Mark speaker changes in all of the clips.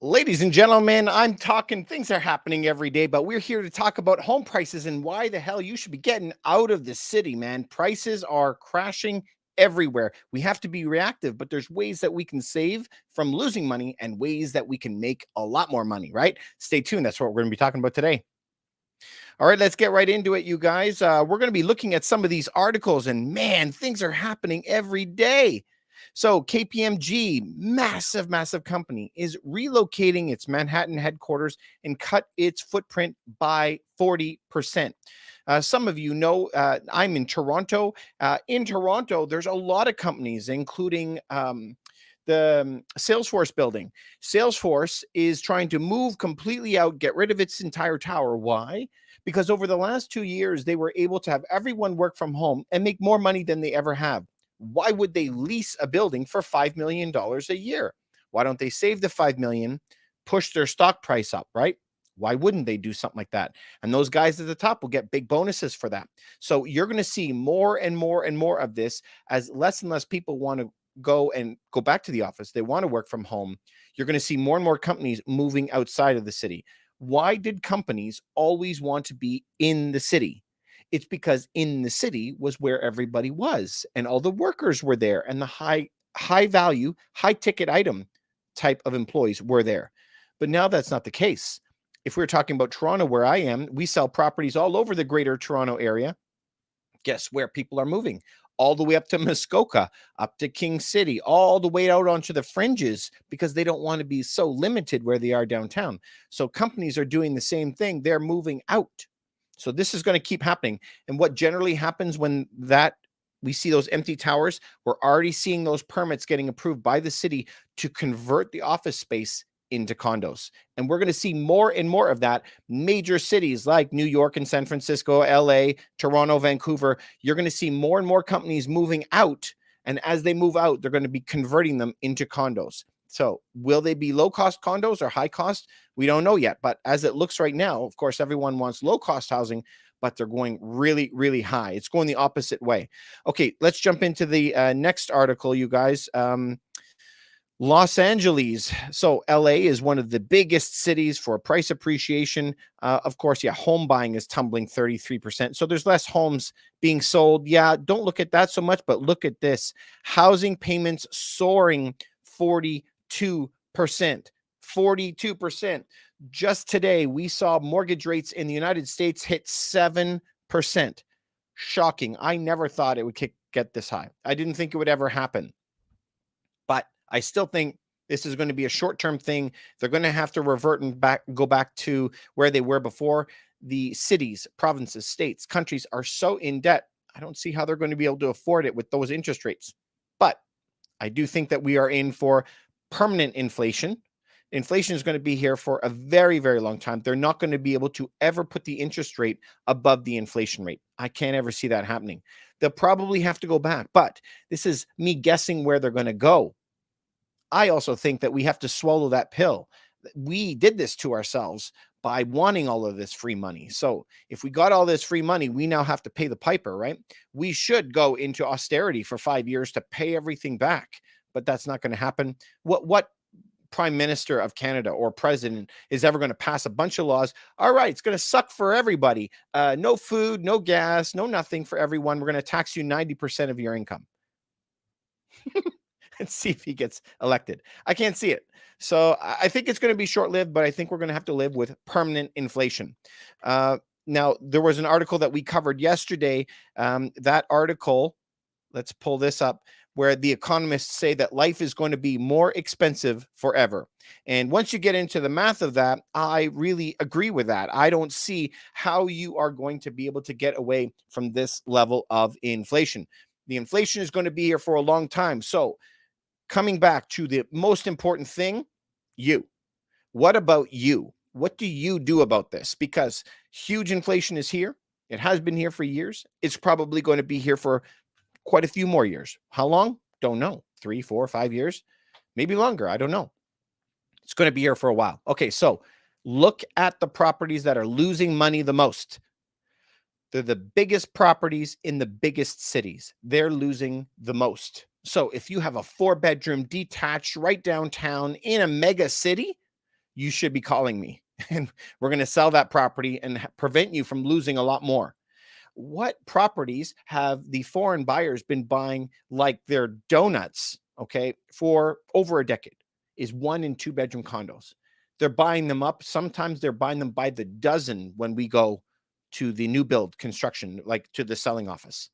Speaker 1: Ladies and gentlemen, I'm talking things are happening every day, but we're here to talk about home prices and why the hell you should be getting out of the city, man. Prices are crashing everywhere. We have to be reactive, but there's ways that we can save from losing money and ways that we can make a lot more money, right? Stay tuned. That's what we're going to be talking about today. All right, let's get right into it, you guys. We're going to be looking at some of these articles, and man, things are happening every day. So, KPMG, massive company, is relocating its Manhattan headquarters and cut its footprint by 40%. Some of you know I'm in Toronto. In Toronto, there's a lot of companies, including the Salesforce building. Salesforce is trying to move completely out, get rid of its entire tower. Why? Because over the last 2 years, they were able to have everyone work from home and make more money than they ever have. Why would they lease a building for $5 million a year? Why don't they save the $5 million, push their stock price up, right? Why wouldn't they do something like that? And those guys at the top will get big bonuses for that. So you're going to see more and more of this as less and less people want to go back to the office. They want to work from home. You're going to see more and more companies moving outside of the city. Why did companies always want to be in the city? It's because in the city was where everybody was and all the workers were there and the high value, high ticket item type of employees were there. But now that's not the case. If we're talking about Toronto, where I am, we sell properties all over the greater Toronto area. Guess where people are moving? All the way up to Muskoka, up to King City, all the way out onto the fringes because they don't want to be so limited where they are downtown. So companies are doing the same thing. They're moving out. So this is going to keep happening. And what generally happens when that we see those empty towers, we're already seeing those permits getting approved by the city to convert the office space into condos. And we're going to see more and more of that. Major cities like New York and San Francisco, LA, Toronto, Vancouver, you're going to see more and more companies moving out. And as they move out, they're going to be converting them into condos. So will they be low cost condos or high cost? We don't know yet. But as it looks right now, of course, everyone wants low cost housing, but they're going really high. It's going the opposite way. Okay, let's jump into the next article, you guys. Los Angeles. So LA is one of the biggest cities for price appreciation. Of course, yeah, home buying is tumbling 33%. So there's less homes being sold. Yeah, don't look at that so much, but look at this. Housing payments soaring 42%. 42%. Just today, we saw mortgage rates in the United States hit 7%. Shocking. I never thought it would get this high. I didn't think it would ever happen. But I still think this is going to be a short-term thing. They're going to have to revert and go back to where they were before. The cities, provinces, states, countries are so in debt. I don't see how they're going to be able to afford it with those interest rates. But I do think that we are in for permanent inflation. Inflation is going to be here for a very long time. They're not going to be able to ever put the interest rate above the inflation rate. I can't ever see that happening. They'll probably have to go back, but this is me guessing where they're going to go. I also think that we have to swallow that pill. We did this to ourselves by wanting all of this free money. So if we got all this free money, we now have to pay the piper, right? We should go into austerity for 5 years to pay everything back, but that's not going to happen. What prime minister of Canada or president is ever going to pass a bunch of laws? All right, it's going to suck for everybody. No food, no gas, no nothing for everyone. We're going to tax you 90% of your income. And see if he gets elected. I can't see it. So I think it's going to be short-lived, but I think we're going to have to live with permanent inflation. Now, there was an article that we covered yesterday. That article, let's pull this up, where the economists say that life is going to be more expensive forever. And once you get into the math of that, I really agree with that. I don't see how you are going to be able to get away from this level of inflation. The inflation is going to be here for a long time. So coming back to the most important thing, you. What about you? What do you do about this? Because huge inflation is here. It has been here for years. It's probably going to be here for quite a few more years. How long? Don't know. 3, 4, 5 years, maybe longer. I don't know. It's going to be here for a while. Okay, so look at the properties that are losing money the most. They're the biggest properties in the biggest cities. They're losing the most. So if you have a 4-bedroom detached right downtown in a mega city, you should be calling me and we're going to sell that property and prevent you from losing a lot more. What properties have the foreign buyers been buying like they're donuts, okay, for over a decade? Is 1 and 2 bedroom condos. They're buying them up. Sometimes they're buying them by the dozen when we go to the new build construction, like to the selling office.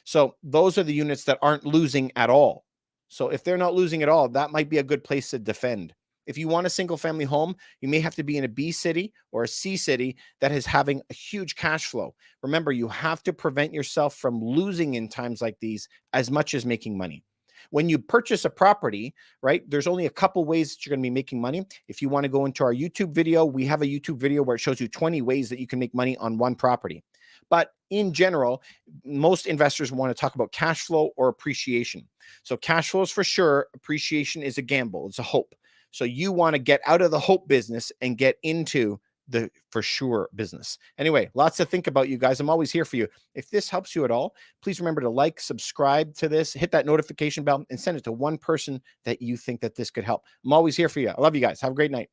Speaker 1: So those are the units that aren't losing at all. So if they're not losing at all, that might be a good place to defend. If you want a single family home, you may have to be in a B city or a C city that is having a huge cash flow. Remember, you have to prevent yourself from losing in times like these as much as making money. When you purchase a property, right, there's only a couple ways that you're going to be making money. If you want to go into our YouTube video, we have a YouTube video where it shows you 20 ways that you can make money on one property. But in general, most investors want to talk about cash flow or appreciation. So cash flow is for sure. Appreciation is a gamble. It's a hope. So you want to get out of the hope business and get into the for sure business. Anyway, lots to think about, you guys. I'm always here for you. If this helps you at all, please remember to like, subscribe to this, hit that notification bell, and send it to one person that you think that this could help. I'm always here for you. I love you guys. Have a great night.